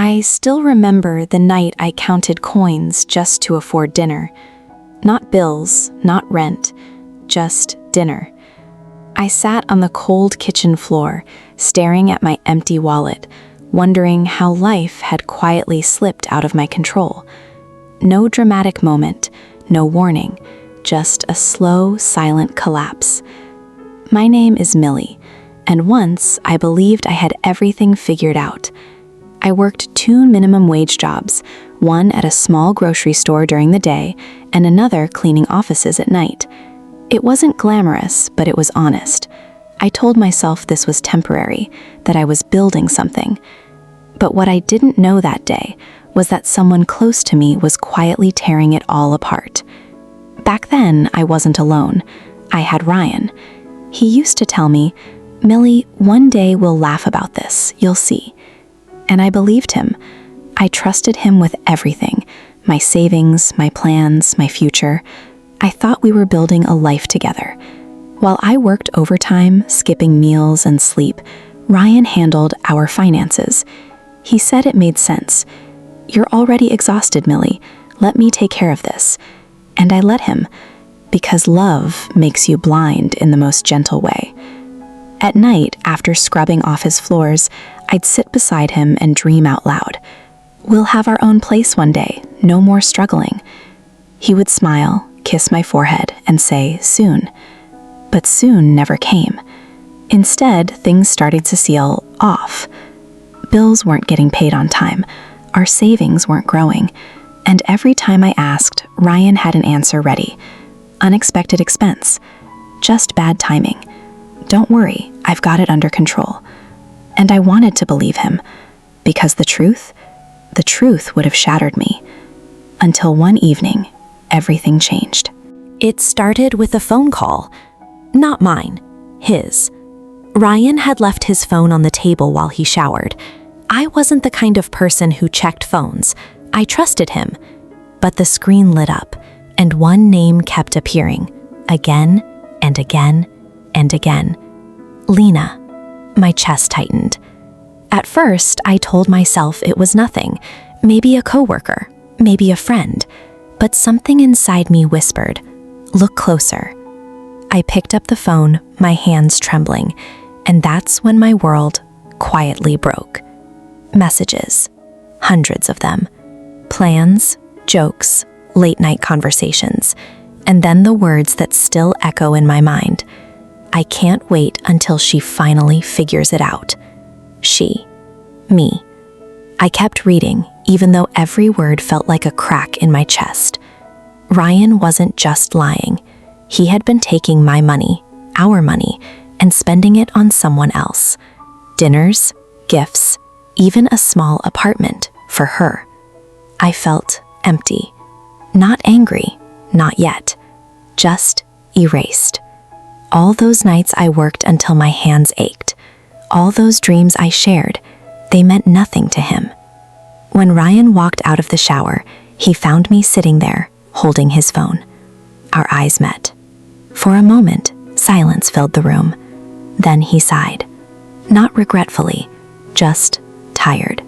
I still remember the night I counted coins just to afford dinner. Not bills, not rent, just dinner. I sat on the cold kitchen floor, staring at my empty wallet, wondering how life had quietly slipped out of my control. No dramatic moment, no warning, just a slow, silent collapse. My name is Millie, and once I believed I had everything figured out. I worked 2 minimum wage jobs, one at a small grocery store during the day and another cleaning offices at night. It wasn't glamorous, but it was honest. I told myself this was temporary, that I was building something. But what I didn't know that day was that someone close to me was quietly tearing it all apart. Back then, I wasn't alone. I had Ryan. He used to tell me, "Millie, one day we'll laugh about this, you'll see." And I believed him. I trusted him with everything, my savings, my plans, my future. I thought we were building a life together. While I worked overtime, skipping meals and sleep, Ryan handled our finances. He said it made sense. "You're already exhausted, Millie. Let me take care of this." And I let him, because love makes you blind in the most gentle way. At night, after scrubbing off his floors, I'd sit beside him and dream out loud. "We'll have our own place one day, no more struggling." He would smile, kiss my forehead, and say, "Soon." But soon never came. Instead, things started to seal off. Bills weren't getting paid on time, our savings weren't growing, and every time I asked, Ryan had an answer ready. Unexpected expense. Just bad timing. "Don't worry, I've got it under control." And I wanted to believe him, because the truth would have shattered me. Until one evening, everything changed. It started with a phone call. Not mine, his. Ryan had left his phone on the table while he showered. I wasn't the kind of person who checked phones. I trusted him. But the screen lit up, and one name kept appearing, again and again and again. Lena. My chest tightened. At first, I told myself it was nothing, maybe a coworker, maybe a friend, but something inside me whispered, "Look closer." I picked up the phone, my hands trembling, and that's when my world quietly broke. Messages, hundreds of them. Plans, jokes, late-night conversations, and then the words that still echo in my mind. "I can't wait until she finally figures it out." She. Me. I kept reading, even though every word felt like a crack in my chest. Ryan wasn't just lying. He had been taking my money, our money, and spending it on someone else. Dinners, gifts, even a small apartment for her. I felt empty. Not angry, not yet. Just erased. All those nights I worked until my hands ached. All those dreams I shared, they meant nothing to him. When Ryan walked out of the shower, he found me sitting there, holding his phone. Our eyes met. For a moment, silence filled the room. Then he sighed. Not regretfully, just tired.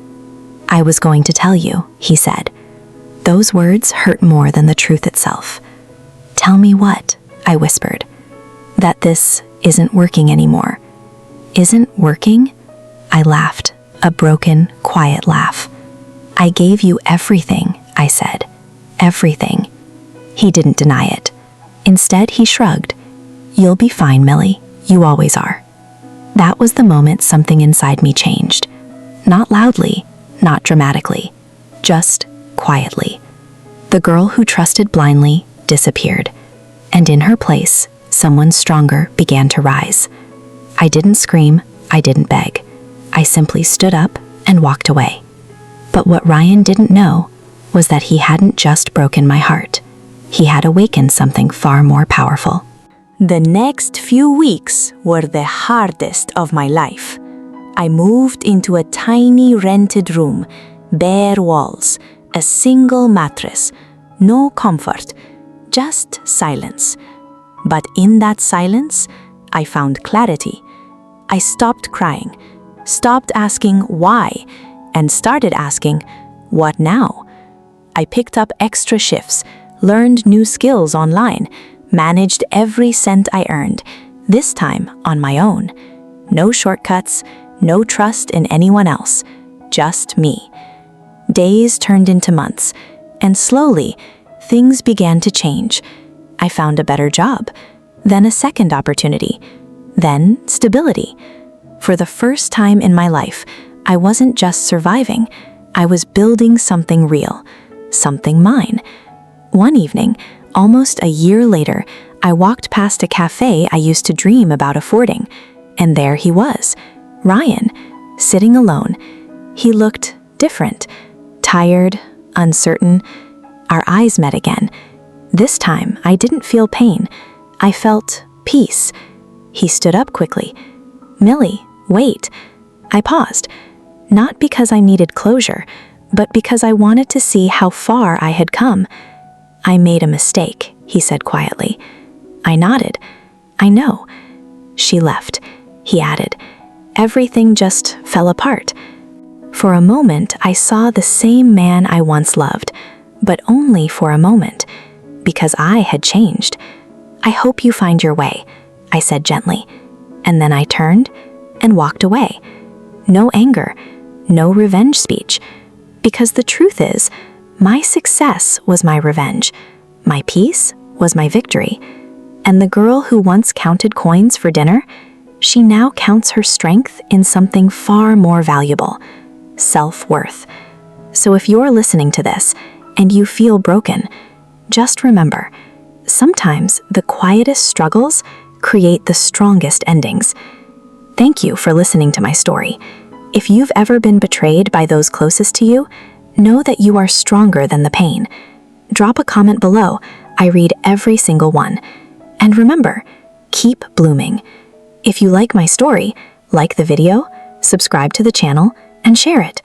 "I was going to tell you," he said. Those words hurt more than the truth itself. "Tell me what?" I whispered. "That this isn't working anymore." "Isn't working?" I laughed, a broken, quiet laugh. "I gave you everything," I said. "Everything." He didn't deny it. Instead, he shrugged. "You'll be fine, Millie. You always are." That was the moment something inside me changed. Not loudly, not dramatically, just quietly. The girl who trusted blindly disappeared, and in her place, someone stronger began to rise. I didn't scream, I didn't beg. I simply stood up and walked away. But what Ryan didn't know was that he hadn't just broken my heart. He had awakened something far more powerful. The next few weeks were the hardest of my life. I moved into a tiny rented room, bare walls, a single mattress, no comfort, just silence. But in that silence, I found clarity. I stopped crying, stopped asking why, and started asking, "What now?" I picked up extra shifts, learned new skills online, managed every cent I earned, this time on my own. No shortcuts, no trust in anyone else, just me. Days turned into months, and slowly, things began to change. I found a better job, then a second opportunity, then stability. For the first time in my life, I wasn't just surviving, I was building something real, something mine. One evening, almost a year later, I walked past a cafe I used to dream about affording, and there he was, Ryan, sitting alone. He looked different, tired, uncertain. Our eyes met again. This time, I didn't feel pain. I felt peace. He stood up quickly. "Millie, wait." I paused, not because I needed closure, but because I wanted to see how far I had come. "I made a mistake," he said quietly. I nodded. "I know." She left. He added. Everything just fell apart. For a moment, I saw the same man I once loved, but only for a moment, because I had changed. "I hope you find your way," I said gently, and then I turned and walked away. No anger, no revenge speech, because the truth is, my success was my revenge, my peace was my victory, and the girl who once counted coins for dinner, she now counts her strength in something far more valuable, self-worth. So if you're listening to this and you feel broken, just remember, sometimes the quietest struggles create the strongest endings. Thank you for listening to my story. If you've ever been betrayed by those closest to you, know that you are stronger than the pain. Drop a comment below. I read every single one. And remember, keep blooming. If you like my story, like the video, subscribe to the channel, and share it.